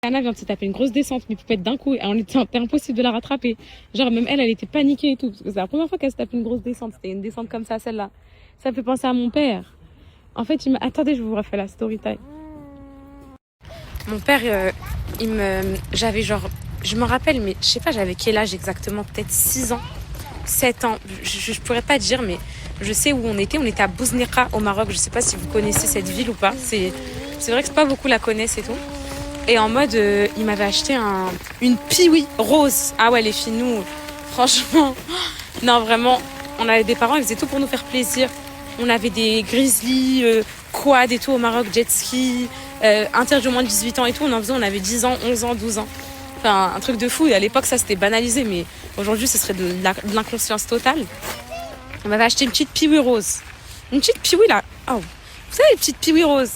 Anna vient de se taper une grosse descente, mais poupette d'un coup, et c'était impossible de la rattraper. Genre, même elle était paniquée et tout, parce que c'est la première fois qu'elle se tape une grosse descente. C'était une descente comme ça, celle-là. Ça me fait penser à mon père. En fait, attendez, je vous refais la story time. Mon père, j'avais genre, je me rappelle, mais je sais pas, j'avais quel âge exactement, peut-être 6 ans, 7 ans, je pourrais pas dire, mais je sais où on était à Bouzneqa au Maroc. Je sais pas si vous connaissez cette ville ou pas. C'est vrai que c'est pas beaucoup la connaissent et tout. Et en mode, il m'avait acheté une Piwi rose. Ah ouais, les filles, nous, franchement, non, vraiment, on avait des parents, ils faisaient tout pour nous faire plaisir. On avait des grizzlies, quad et tout au Maroc, jet ski, interdit au moins de 18 ans et tout. On avait 10 ans, 11 ans, 12 ans. Enfin, un truc de fou. Et à l'époque, ça, c'était banalisé, mais aujourd'hui, ce serait de l'inconscience totale. On m'avait acheté une petite Piwi rose. Une petite Piwi, là. Oh, vous savez, les petites Piwi roses.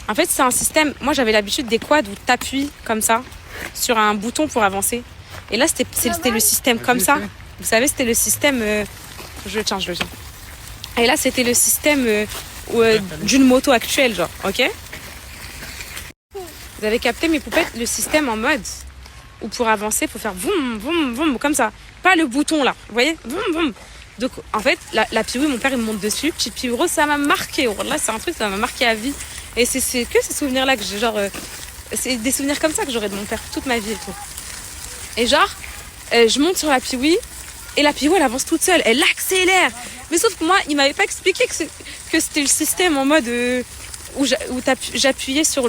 En fait, c'est un système... Moi, j'avais l'habitude des quads où tu appuies comme ça sur un bouton pour avancer. Et là, c'était le système comme ça. Vous savez, c'était le système... Je le tiens. Et là, c'était le système d'une moto actuelle, genre. OK? Vous avez capté, mes poupettes, le système en mode où pour avancer, il faut faire voum, voum, voum, comme ça. Pas le bouton, là. Vous voyez? Voum, voum. Donc, en fait, la Piwi, mon père, il me monte dessus. Petite Piwi rose, ça m'a marqué. Oh, là, c'est un truc, ça m'a marqué à vie. Et c'est que ces souvenirs-là que j'ai, genre... c'est des souvenirs comme ça que j'aurai de mon père toute ma vie et tout. Et genre, je monte sur la Piwi, et la Piwi, elle avance toute seule. Elle accélère. Mais sauf que moi, il m'avait pas expliqué que c'était le système en mode... où j'appuyais sur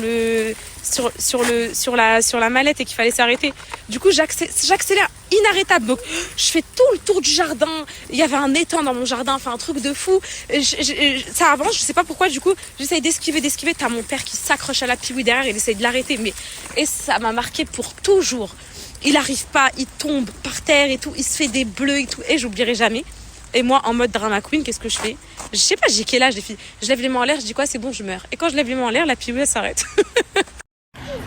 la mallette et qu'il fallait s'arrêter. Du coup, j'accélère inarrêtable. Donc, je fais tout le tour du jardin. Il y avait un étang dans mon jardin, enfin un truc de fou. Ça avance, je sais pas pourquoi. Du coup, j'essaye d'esquiver. T'as mon père qui s'accroche à la Piwi derrière, il essaye de l'arrêter. Et ça m'a marqué pour toujours. Il arrive pas, il tombe par terre et tout. Il se fait des bleus et tout. Et j'oublierai jamais. Et moi, en mode drama queen, qu'est-ce que je fais? Je sais pas, j'ai quel âge, les filles. Je lève les mains en l'air, je dis quoi? C'est bon, je meurs. Et quand je lève les mains en l'air, la Piwi, elle s'arrête.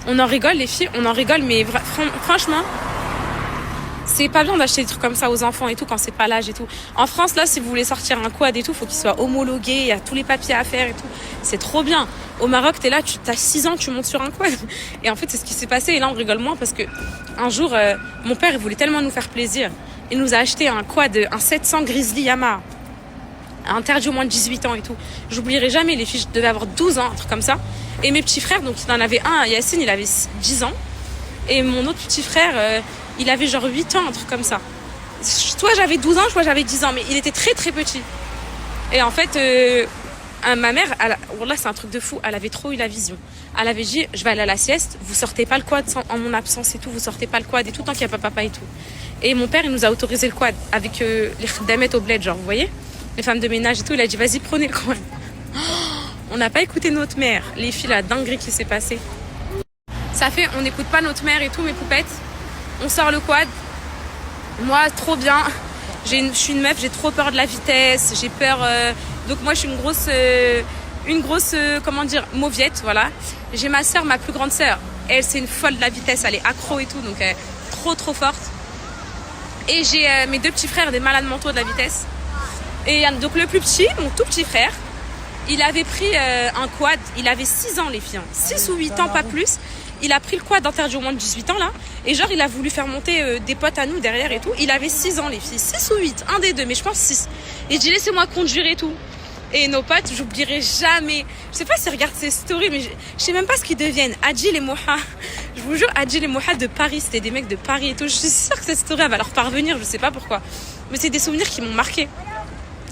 On en rigole, les filles, on en rigole, mais franchement, c'est pas bien d'acheter des trucs comme ça aux enfants et tout quand c'est pas l'âge et tout. En France, là, si vous voulez sortir un quad et tout, faut qu'il soit homologué, il y a tous les papiers à faire et tout. C'est trop bien. Au Maroc, t'es là, t'as 6 ans, tu montes sur un quad. Et en fait, c'est ce qui s'est passé. Et là, on rigole moins parce que un jour, mon père, il voulait tellement nous faire plaisir. Il nous a acheté un quad, un 700 Grizzly Yamaha. Interdit au moins de 18 ans et tout. J'oublierai jamais, les filles, je devais avoir 12 ans, un truc comme ça. Et mes petits frères, donc il en avait un, Yacine, il avait 10 ans. Et mon autre petit frère, il avait genre 8 ans, un truc comme ça. Soit j'avais 12 ans, soit j'avais 10 ans, mais il était très très petit. Et en fait, ma mère, là c'est un truc de fou, elle avait trop eu la vision. Elle avait dit, je vais aller à la sieste, vous sortez pas le quad en mon absence et tout, vous sortez pas le quad et tout, tant qu'il n'y a pas papa et tout. Et mon père, il nous a autorisé le quad avec les khdamet au bled, genre, vous voyez, les femmes de ménage et tout. Il a dit, vas-y, prenez le quad. On n'a pas écouté notre mère. Les filles, la dinguerie qui s'est passée. Ça fait, on n'écoute pas notre mère et tout, mes poupettes. On sort le quad. Moi, trop bien. Je suis une meuf, j'ai trop peur de la vitesse. J'ai peur... donc moi, je suis une grosse comment dire, mauviette, voilà. J'ai ma sœur, ma plus grande sœur. Elle, c'est une folle de la vitesse. Elle est accro et tout, donc trop forte. Et j'ai mes 2 petits frères, des malades mentaux de la vitesse. Et donc le plus petit, mon tout petit frère, il avait pris un quad. Il avait 6 ans, les filles. 6 ou 8 ans, pas plus. Il a pris le quad interdit au moins de 18 ans, là. Et genre, il a voulu faire monter des potes à nous derrière et tout. Il avait 6 ans, les filles. 6 ou 8, un des deux, mais je pense 6. Et je dis, laissez-moi conduire et tout. Et nos potes, j'oublierai jamais. Je sais pas s'ils regardent ces stories, mais je sais même pas ce qu'ils deviennent. Adjil et Moha. Je vous jure, Adjil et Moha de Paris. C'était des mecs de Paris et tout. Je suis sûre que cette story, elle va leur parvenir. Je sais pas pourquoi. Mais c'est des souvenirs qui m'ont marqué.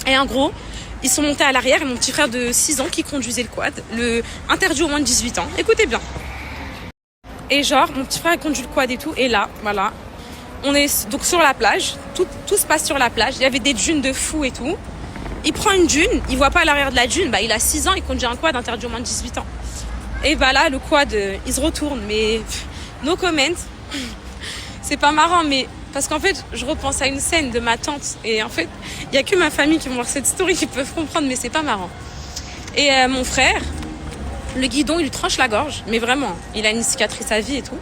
Et en gros, ils sont montés à l'arrière. Et mon petit frère de 6 ans qui conduisait le quad. Le interdit au moins de 18 ans. Écoutez bien. Et genre, mon petit frère a conduit le quad et tout. Et là, voilà. On est donc sur la plage. Tout se passe sur la plage. Il y avait des dunes de fous et tout. Il prend une dune, il voit pas à l'arrière de la dune, il a 6 ans, il conduit un quad interdit au moins de 18 ans. Et là, le quad, il se retourne, mais no comment. C'est pas marrant, mais parce qu'en fait, je repense à une scène de ma tante, et en fait, il y a que ma famille qui vont voir cette story qui peuvent comprendre, mais c'est pas marrant. Et mon frère, le guidon, il lui tranche la gorge, mais vraiment, il a une cicatrice à vie et tout.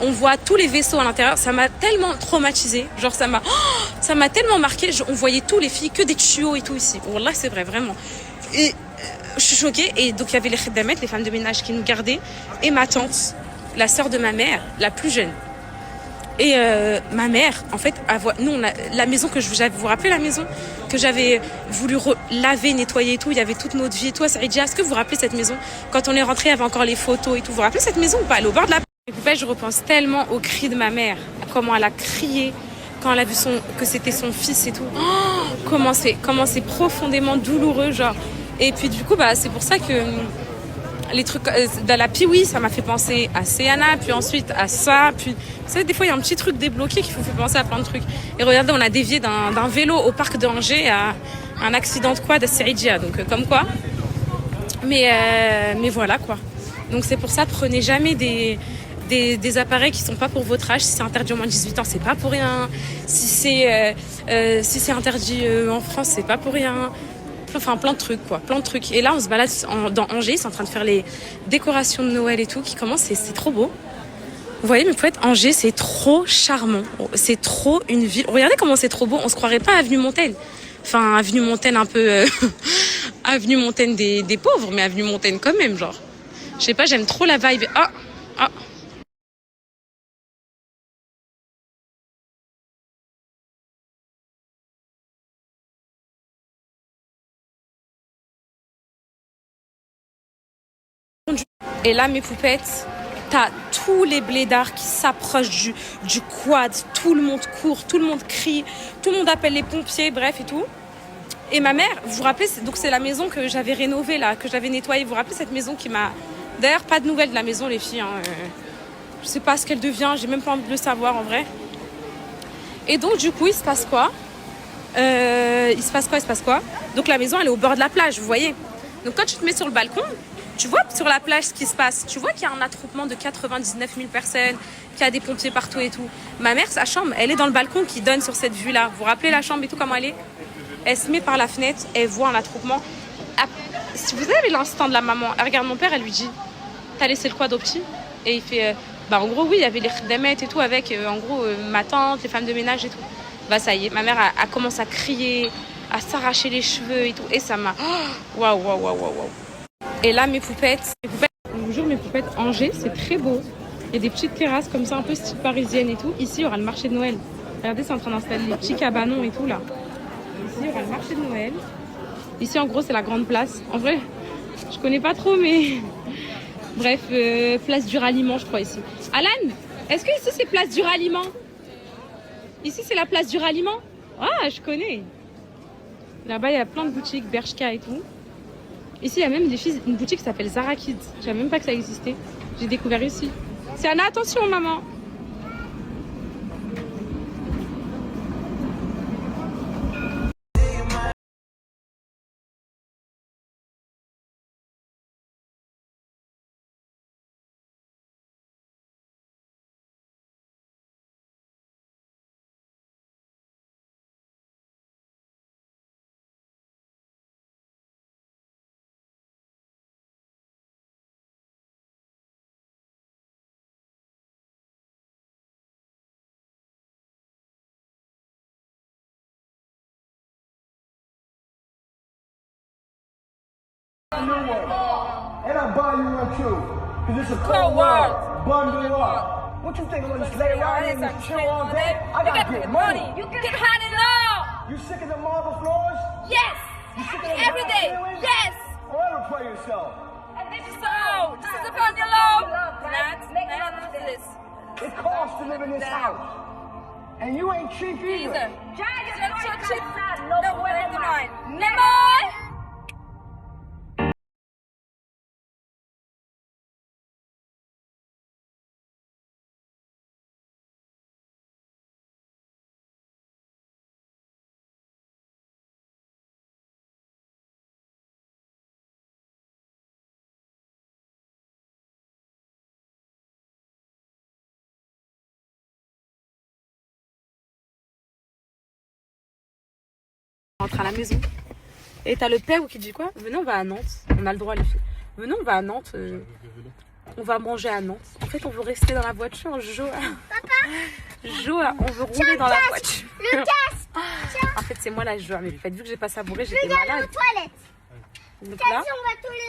On voit tous les vaisseaux à l'intérieur. Ça m'a tellement traumatisée. Genre, ça m'a tellement marqué. On voyait tous les filles, que des tuyaux et tout ici. Wallah, c'est vrai, vraiment. Et je suis choquée. Et donc, il y avait les khdamet, les femmes de ménage qui nous gardaient. Et ma tante. la sœur de ma mère, la plus jeune. Et ma mère, en fait, nous, la maison que vous vous rappelez la maison que j'avais voulu laver, nettoyer et tout, il y avait toute notre vie et tout à Saïdia. Est-ce que vous vous rappelez cette maison? Quand on est rentré, il y avait encore les photos et tout. Vous vous rappelez cette maison ou pas? Elle est au bord de la plage. Je repense tellement aux cris de ma mère, à comment elle a crié quand elle a vu que c'était son fils et tout. Oh, comment c'est profondément douloureux, genre. Et puis du coup, bah, c'est pour ça que les trucs de la Piwi, ça m'a fait penser à Céana, puis ensuite à ça, puis vous savez, des fois il y a un petit truc débloqué qui vous fait penser à plein de trucs. Et regardez, on a dévié d'un vélo au parc d'Angers à un accident de quad à Seridia, donc comme quoi. Mais voilà quoi. Donc c'est pour ça, prenez jamais des appareils qui sont pas pour votre âge. Si c'est interdit au moins de 18 ans, c'est pas pour rien. Si c'est interdit en France, c'est pas pour rien. Enfin, plein de trucs, quoi. Plein de trucs. Et là, on se balade dans Angers. C'est en train de faire les décorations de Noël et tout qui commencent. C'est trop beau. Vous voyez, mais peut-être Angers, c'est trop charmant. C'est trop une ville. Regardez comment c'est trop beau. On se croirait pas à Avenue Montaigne. Enfin, Avenue Montaigne un peu... Avenue Montaigne des pauvres, mais Avenue Montaigne quand même, genre. Je sais pas, j'aime trop la vibe. Ah. Et là, mes poupettes, t'as tous les blédards qui s'approchent du quad. Tout le monde court, tout le monde crie, tout le monde appelle les pompiers, bref et tout. Et ma mère, vous vous rappelez, donc c'est la maison que j'avais rénovée là, que j'avais nettoyée. Vous vous rappelez cette maison qui m'a... D'ailleurs, pas de nouvelles de la maison, les filles. Je sais pas ce qu'elle devient, j'ai même pas envie de le savoir en vrai. Et donc, du coup, il se passe quoi? Donc la maison, elle est au bord de la plage, vous voyez. Donc quand tu te mets sur le balcon, tu vois sur la plage ce qui se passe. Tu vois qu'il y a un attroupement de 99 000 personnes, qu'il y a des pompiers partout et tout. Ma mère, sa chambre, elle est dans le balcon qui donne sur cette vue-là. Vous vous rappelez la chambre et tout, comment elle est? Elle se met par la fenêtre, elle voit un attroupement. Si vous avez l'instinct de la maman, elle regarde mon père, elle lui dit « T'as laissé le quad au petit ?» Et il fait en gros, oui, il y avait les khdemettes et tout avec, en gros, ma tante, les femmes de ménage et tout. Bah ça y est, ma mère a commencé à crier, à s'arracher les cheveux et tout. Et ça m'a... Waouh. Et là, mes poupettes, je vous jure, mes poupettes, Angers, c'est très beau. Il y a des petites terrasses comme ça, un peu style parisienne et tout. Ici, il y aura le marché de Noël. Regardez, c'est en train d'installer les petits cabanons et tout, là. Ici, il y aura le marché de Noël. Ici, en gros, c'est la grande place. En vrai, je connais pas trop, mais... Bref, place du ralliement, je crois, ici. Alan, est-ce que ici, c'est place du ralliement? Ici, c'est la place du ralliement? Ah, je connais. Là-bas, il y a plein de boutiques, Bershka et tout. Ici, il y a même une boutique qui s'appelle Zara Kids. Je savais même pas que ça existait. J'ai découvert ici. C'est Anna, attention, maman. New one. And I buy you one too. Cause it's a cold world. Bundle up. What you think I'm gonna just lay around here and chill all day? I gotta get money. You can have it all. You sick of the marble floors? Yes. You sick of the Every day. Yes. Or ever play yourself? And this is so. This is the family love. Not this. It costs to live in this house. And you ain't cheap either. Giant so cheap. No way in the mind. Lemon. On rentre à la maison. Et t'as le père qui dit quoi? Venez, on va à Nantes. On a le droit, les filles. Venez, on va à Nantes. On va manger à Nantes. En fait, on veut rester dans la voiture. Joa, on veut rouler dans la voiture. Lucas. En fait, c'est moi la Joa. Mais faites vu que j'ai pas savouré, j'étais malade. Toilette. Donc là,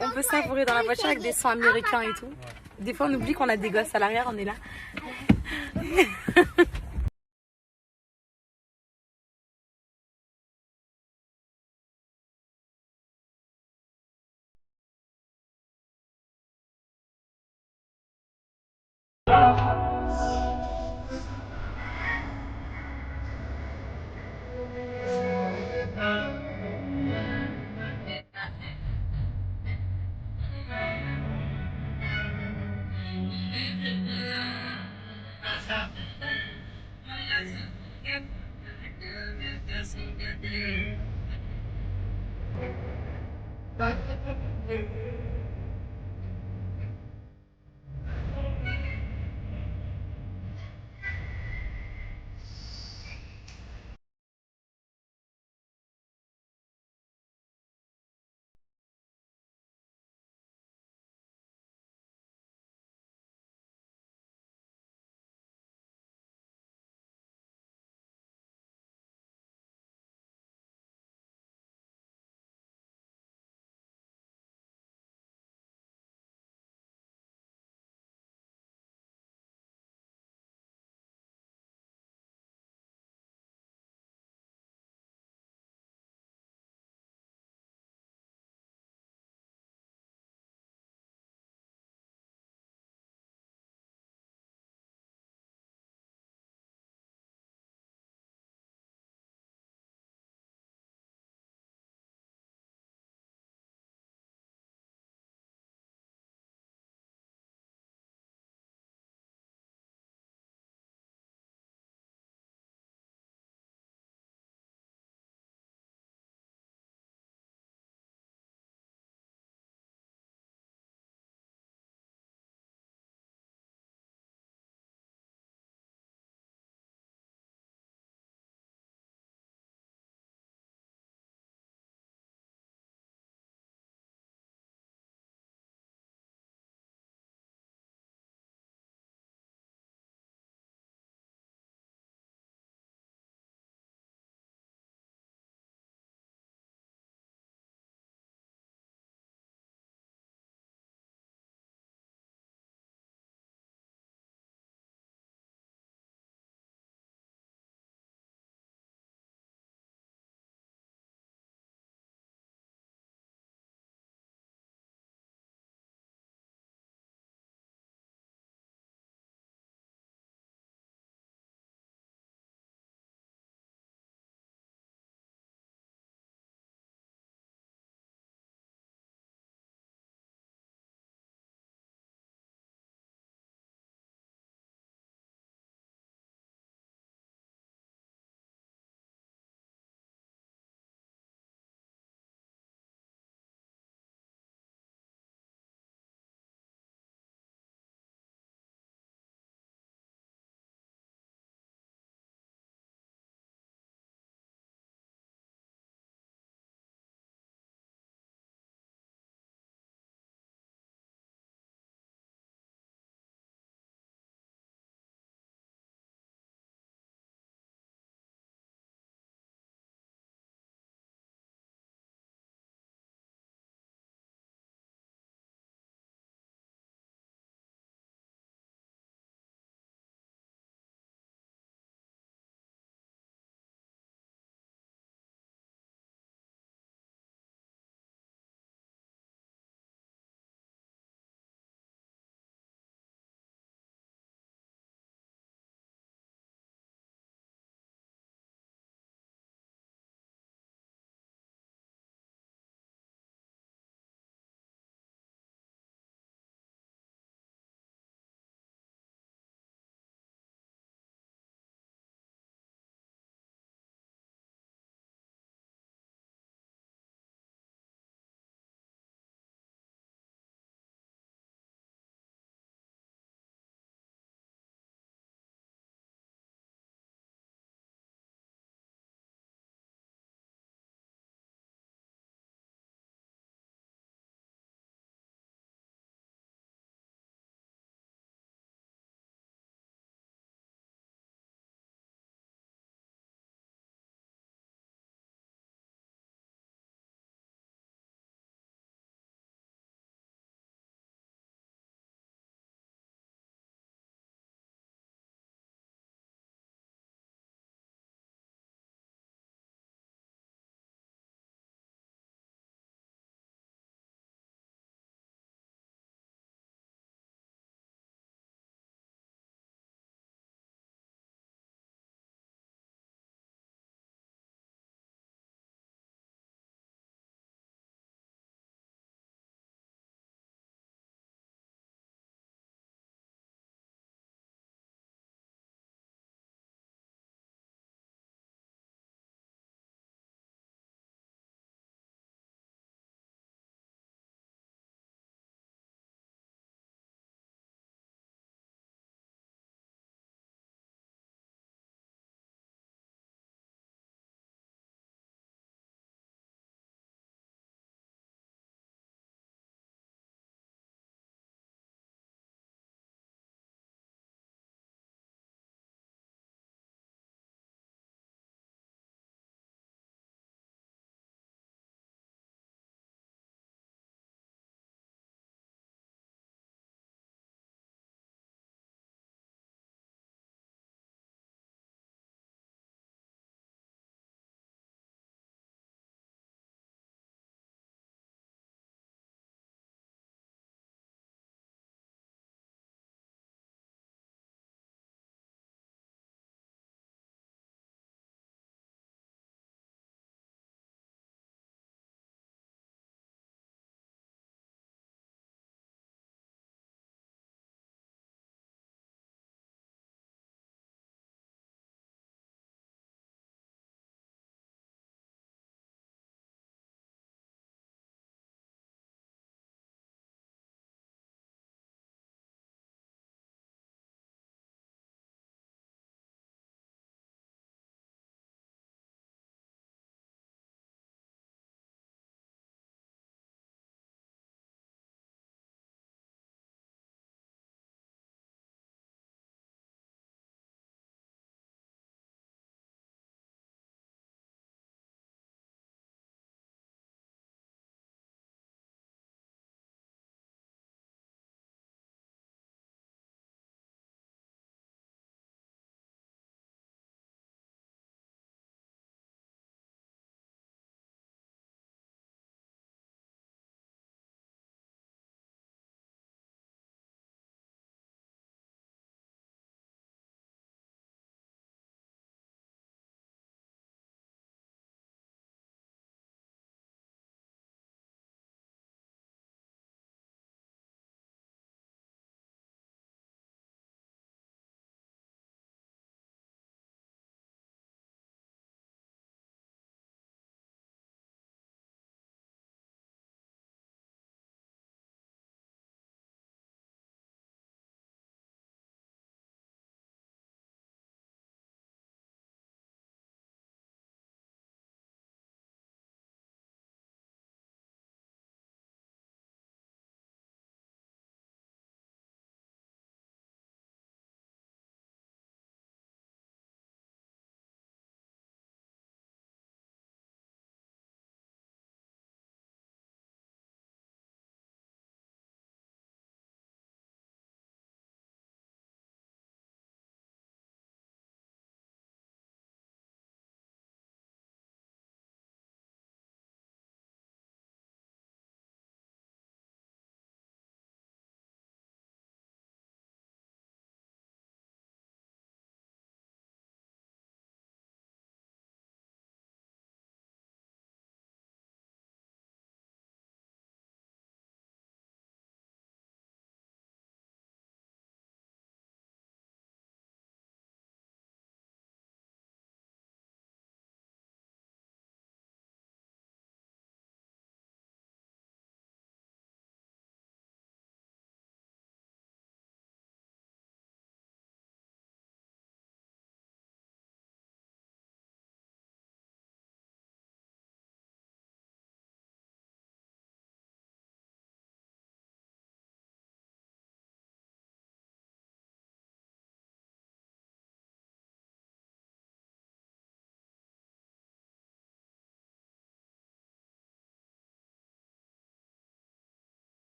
on peut savourer dans la voiture avec des sons américains et tout. Des fois, on oublie qu'on a des gosses à l'arrière, on est là.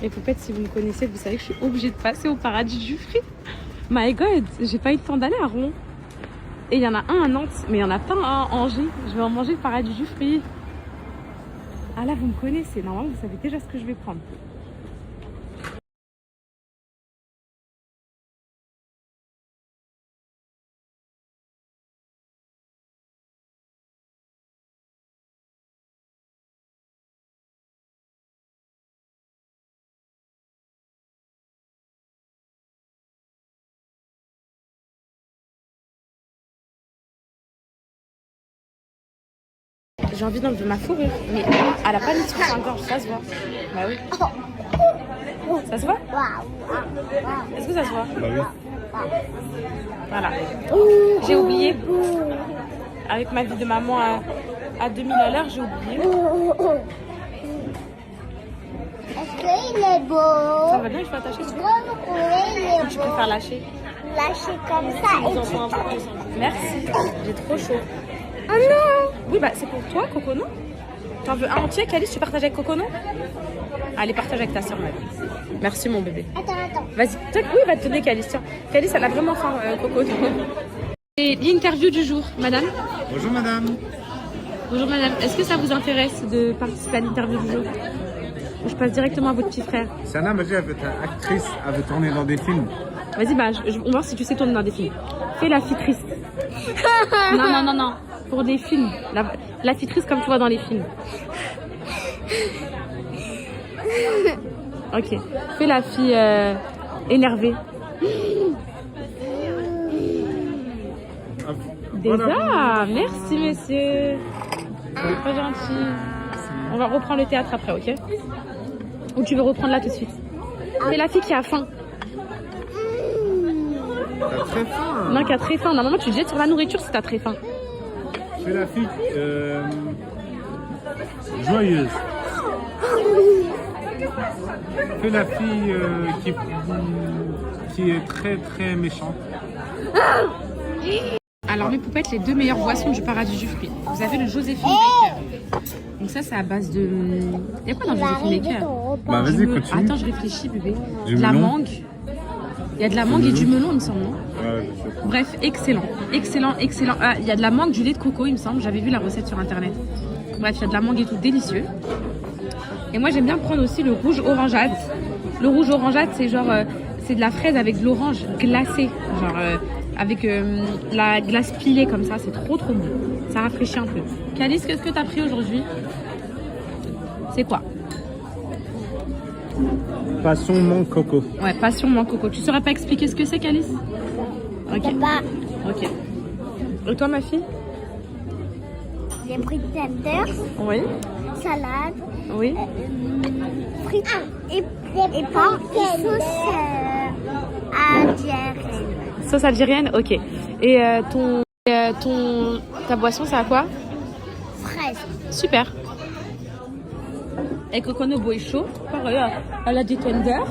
Les poupettes, si vous me connaissez, vous savez que je suis obligée de passer au paradis du fruit. My God, j'ai pas eu le temps d'aller à Rouen. Et il y en a un à Nantes, mais il y en a pas un à Angers. Je vais en manger le paradis du fruit. Ah là, vous me connaissez. Normalement, vous savez déjà ce que je vais prendre. J'ai envie d'enlever ma fourrure, mais elle a pas mis sur sa gorge, ça se voit. Bah oui. Ça se voit? Est-ce que ça se voit? Bah oui. Voilà. J'ai oublié. Avec ma vie de maman à 2000 à l'heure, j'ai oublié. Est-ce qu'il est beau? Ça va bien que je peux attacher dessus? Oui, il est Je beau. préfère lâcher. Lâcher comme ça. Merci. J'ai trop chaud. Oh non! Oui, bah c'est pour toi, Cocono. T'en veux un entier, Calice? Tu partages avec Cocono? Allez, partage avec ta soeur, ma vie. Merci, mon bébé. Attends. Vas-y. Oui, va te donner Calice. Tiens. Calice, elle a vraiment faim, Cocono. Et l'interview du jour, madame. Bonjour madame. Bonjour, madame. Est-ce que ça vous intéresse de participer à l'interview du jour? Ou je passe directement à votre petit frère? Sana m'a dit qu'elle veut être actrice, elle veut tourner dans des films. Vas-y, bah, on va voir si tu sais tourner dans des films. Fais la fille triste. Non. Pour des films. La fille triste comme tu vois dans les films. Ok. Fais la fille énervée. Déjà, merci monsieur. Très gentil. On va reprendre le théâtre après, ok? Ou tu veux reprendre là tout de suite? Fais la fille qui a faim. T'as très faim. Non, qui a très faim. Normalement, tu te jettes sur la nourriture si t'as très faim. Fais la fille joyeuse. Fais la fille qui est très très méchante. Alors mes poupettes, les deux meilleures boissons du paradis du fruit. Vous avez le Joséphine Baker. Donc ça, c'est à base de... Il y a quoi dans le Joséphine Baker? Bah vas-y, continue. Attends, je réfléchis, bébé. Du De la melon. mangue. Il y a de la mangue et du melon, il me semble, non? Ouais, je sais pas. Bref, excellent. Excellent. Ah, il y a de la mangue, du lait de coco, il me semble. J'avais vu la recette sur internet. Bref, il y a de la mangue et tout, délicieux. Et moi, j'aime bien prendre aussi le rouge orangeade. Le rouge orangeade, c'est genre... c'est de la fraise avec de l'orange glacée. Genre... avec la glace pilée comme ça, c'est trop bon. Ça rafraîchit un peu. Calice, qu'est-ce que t'as pris aujourd'hui? C'est quoi? Passion mangue coco. Ouais, passion mangue coco. Tu saurais pas expliquer ce que c'est, Calice? Ok. Ok. Et toi, ma fille? J'ai pris tenders, Oui. salade, Oui. frites et pain et sauce algérienne. Sauce algérienne, ok. Et ta boisson, c'est à quoi? Fraise. Super. Et Cocono boit chaud. Pareil, elle a des tenders.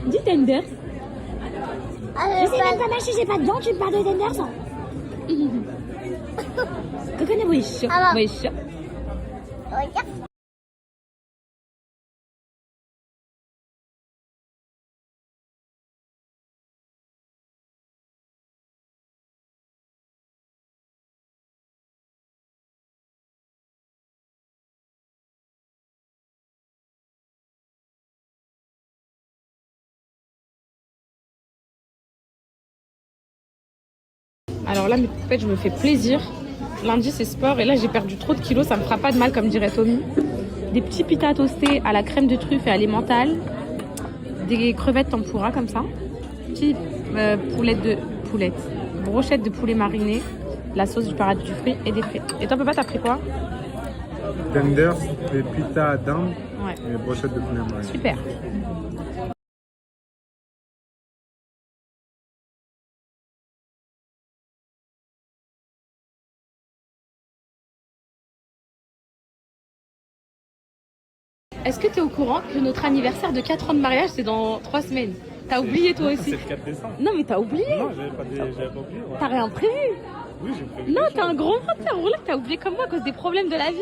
Dis tenders. Je sais même pas mâcher, j'ai pas de dents, tu me parles de tenders? Cocono boit chaud. Alors. Boit chaud. Regarde. Alors là, mes poupettes, je me fais plaisir. Lundi, c'est sport et là, j'ai perdu trop de kilos. Ça me fera pas de mal, comme dirait Tommy. Des petits pitas toastés à la crème de truffe et à l'emmental. Des crevettes tempura comme ça. Petite brochette de poulet mariné. La sauce du paradis du fruit et des frites. Et toi, papa, t'as pris quoi? Tenders, des pitas à dinde Ouais. et brochettes de poulet mariné. Super. Est-ce que tu es au courant que notre anniversaire de 4 ans de mariage, c'est dans 3 semaines? T'as oublié toi aussi? C'est le 4 décembre. Non, mais t'as oublié. Non, j'avais pas oublié. Ouais. T'as rien prévu. Oui, j'ai prévu. Non, t'es un gros menteur. Là, t'as oublié comme moi à cause des problèmes de la vie.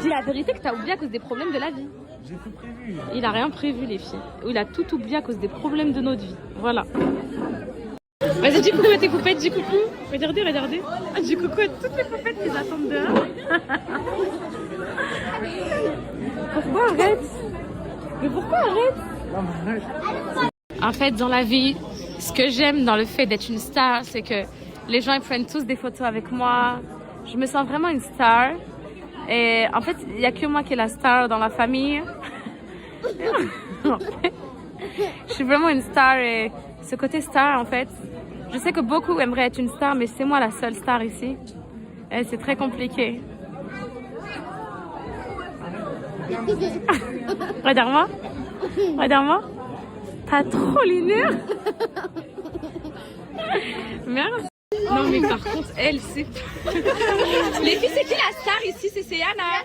Dis la vérité que t'as oublié à cause des problèmes de la vie. J'ai tout prévu. Il a rien prévu, les filles. Il a tout oublié à cause des problèmes de notre vie. Voilà. Vas-y, dis coucou à tes poupettes, dis coucou. Regardez, regardez. Ah, dis coucou à toutes les poupettes qui attendent dehors. Pourquoi arrête? Mais pourquoi arrête? En fait, dans la vie, ce que j'aime dans le fait d'être une star, c'est que les gens ils prennent tous des photos avec moi. Je me sens vraiment une star. Et en fait, il n'y a que moi qui est la star dans la famille. Je suis vraiment une star et ce côté star, en fait, je sais que beaucoup aimeraient être une star, mais c'est moi la seule star ici. Et c'est très compliqué. Regarde-moi. Regarde-moi. T'as trop les nerfs. Merci. Non mais par contre, elle, c'est... Les filles, c'est qui la star ici? C'est Yana.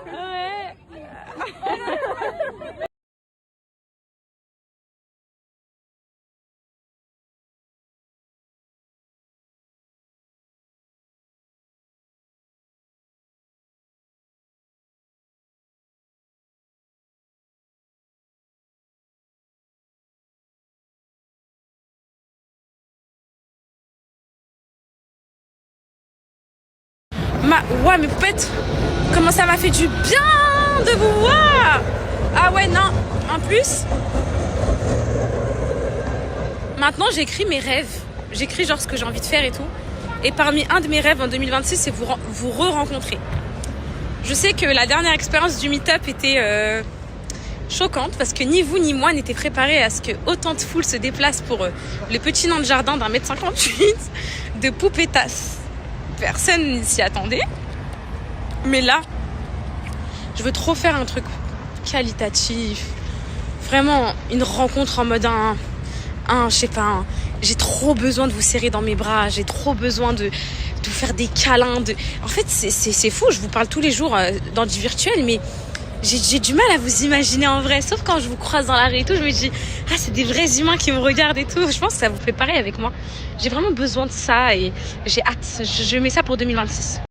Ouais. Ouais, mes poupettes, comment ça m'a fait du bien de vous voir. Ah ouais, non, en plus, maintenant j'écris mes rêves. J'écris genre ce que j'ai envie de faire et tout. Et parmi un de mes rêves en 2026, c'est vous re-rencontrer. Je sais que la dernière expérience du meet-up était choquante parce que ni vous ni moi n'étaient préparés à ce que autant de foule se déplace pour le petit nain de jardin d'1,58 m de poupettas. Personne n'y s'y attendait. Mais là, je veux trop faire un truc qualitatif. Vraiment, une rencontre en mode je sais pas, j'ai trop besoin de vous serrer dans mes bras. J'ai trop besoin de vous faire des câlins. En fait, c'est fou. Je vous parle tous les jours dans du virtuel, mais j'ai du mal à vous imaginer en vrai. Sauf quand je vous croise dans la rue et tout, je me dis, ah, c'est des vrais humains qui me regardent et tout. Je pense que ça vous fait pareil avec moi. J'ai vraiment besoin de ça et j'ai hâte. Je mets ça pour 2026.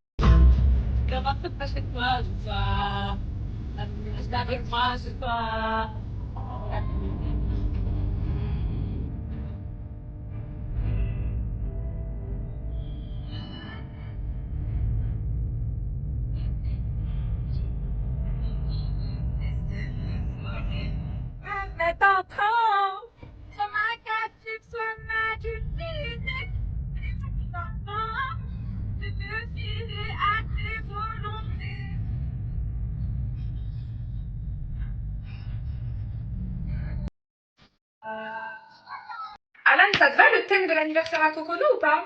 Alan, ça te va le thème de l'anniversaire à Cocono ou pas?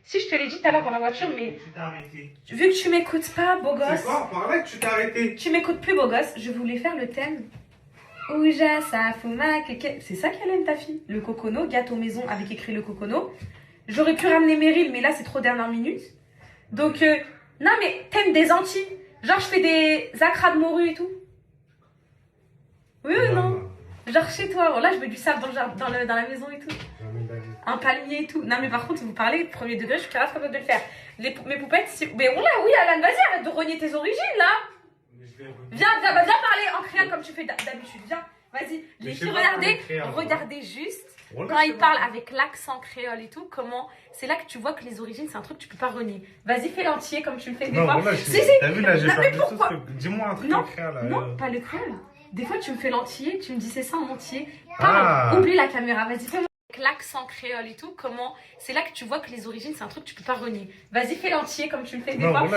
Si, je te l'ai dit tout à l'heure dans la voiture, mais vu que tu m'écoutes pas, beau gosse. C'est quoi? Par que tu t'es arrêté. Tu m'écoutes plus, beau gosse. Je voulais faire le thème. Ouja, ça, fuma, c'est ça qu'elle aime, ta fille. Le Cocono, gâteau maison avec écrit le Cocono. J'aurais pu ramener Meryl, mais là, c'est trop dernière minute. Donc, non, mais thème des Antilles. Genre, je fais des acras de morue et tout. Oui ou non? Genre chez toi, là je mets du sable dans la maison et tout. Un palmier et tout. Non mais par contre, vous parlez premier degré, je suis grave capable de le faire. Mes poupettes, mais oui Alan, vas-y, arrête de renier tes origines là. Viens parler en créole comme tu fais d'habitude, viens. Vas-y, les filles, regardez juste. Quand il parle avec l'accent créole et tout, comment c'est là que tu vois que les origines c'est un truc que tu peux pas renier. Vas-y, fais l'entier comme tu le fais des fois. T'as vu là, j'ai pas vu ça. Dis-moi un truc en créole. Non, pas le créole. Des fois, tu me fais l'entier, tu me dis c'est ça en entier. Parle, oublie la caméra, vas-y, fais-moi avec l'accent créole et tout, comment c'est là que tu vois que les origines c'est un truc que tu peux pas renier. Vas-y, fais l'entier comme tu le fais des fois.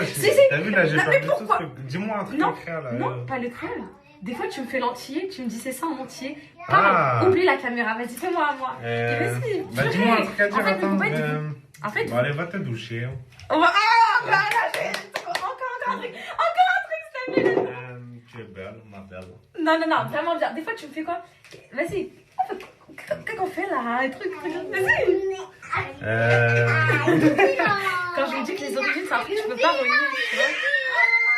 T'as vu là, j'ai pas vu ça. Dis-moi un truc en créole. Non, pas le créole. Des fois, tu me fais l'entier, tu me dis c'est ça en entier. Parle, oublie la caméra, vas-y, fais-moi à moi. Bah, dis-moi un truc à dire, attends. En fait, bon, allez, va te doucher. Encore un truc, s'il te plaît. Tu es belle, ma belle. Non, vraiment bien. Des fois, tu me fais quoi? Vas-y. Qu'est-ce qu'on fait là? Un truc. Vas-y. Quand je me dis que les origines, c'est un truc que tu peux pas relier. Tu vois?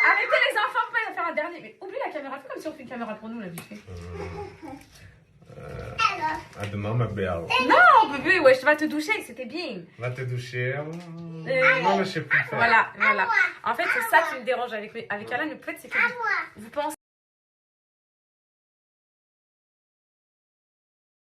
Arrêtez les enfants, on va faire un dernier. Mais oublie la caméra. Fais comme si on fait une caméra pour nous, là, vite fait. À demain, ma belle. Non, bébé, ouais, je vais te doucher, c'était bien. Va te doucher. Non, je sais plus faire. Voilà, voilà. En fait, c'est ça qui me dérange avec Alan. Le fait, c'est que vous pensez